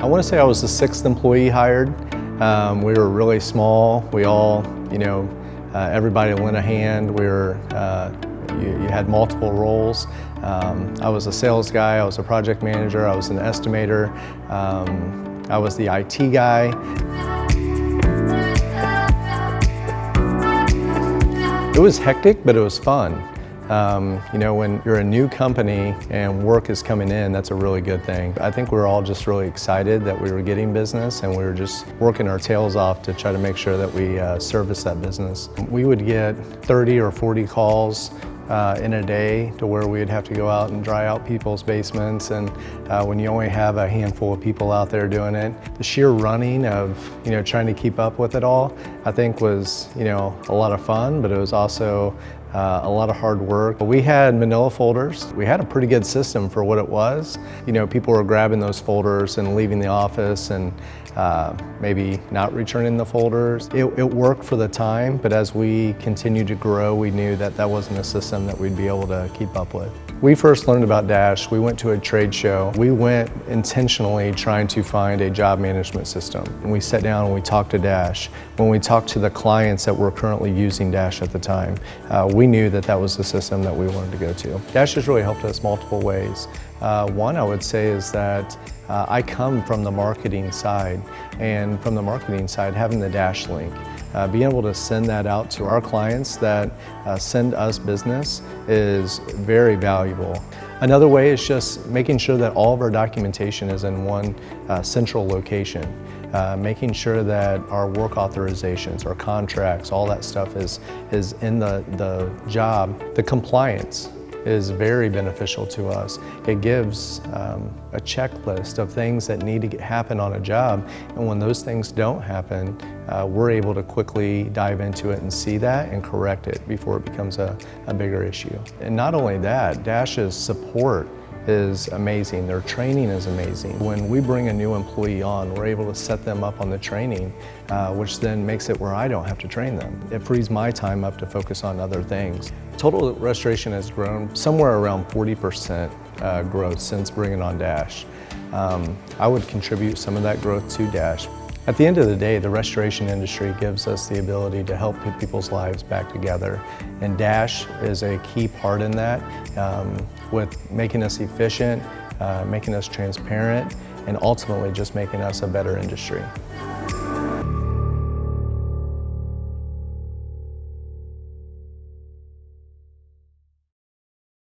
I want to say I was the 6th employee hired. We were really small. We all, everybody lent a hand. You had multiple roles. I was a sales guy, I was a project manager, I was an estimator, I was the IT guy. It was hectic, but it was fun. When you're a new company and work is coming in, that's a really good thing. I think we were all just really excited that we were getting business, and we were just working our tails off to try to make sure that we service that business. We would get 30 or 40 calls in a day to where we'd have to go out and dry out people's basements, and when you only have a handful of people out there doing it, the sheer running of trying to keep up with it all, I think was a lot of fun, but it was also a lot of hard work. We had manila folders. We had a pretty good system for what it was. People were grabbing those folders and leaving the office and maybe not returning the folders. It worked for the time, but as we continued to grow, we knew that that wasn't a system that we'd be able to keep up with. We first learned about Dash. We went to a trade show. We went intentionally trying to find a job management system. And we sat down and we talked to Dash. When we talked to the clients that were currently using Dash at the time, we knew that that was the system that we wanted to go to. Dash has really helped us multiple ways. One, I would say, is that I come from the marketing side, and from the marketing side, having the Dash link, being able to send that out to our clients that send us business is very valuable. Another way is just making sure that all of our documentation is in one central location. Making sure that our work authorizations, our contracts, all that stuff is in the job. The compliance is very beneficial to us. It gives a checklist of things that need to happen on a job, and when those things don't happen, we're able to quickly dive into it and see that and correct it before it becomes a bigger issue. And not only that, Dash's support is amazing. Their training is amazing. When we bring a new employee on, we're able to set them up on the training, which then makes it where I don't have to train them. It frees my time up to focus on other things. Total restoration has grown somewhere around 40% growth since bringing on Dash. I would contribute some of that growth to Dash. At the end of the day, the restoration industry gives us the ability to help put people's lives back together, and Dash is a key part in that, with making us efficient, making us transparent, and ultimately just making us a better industry.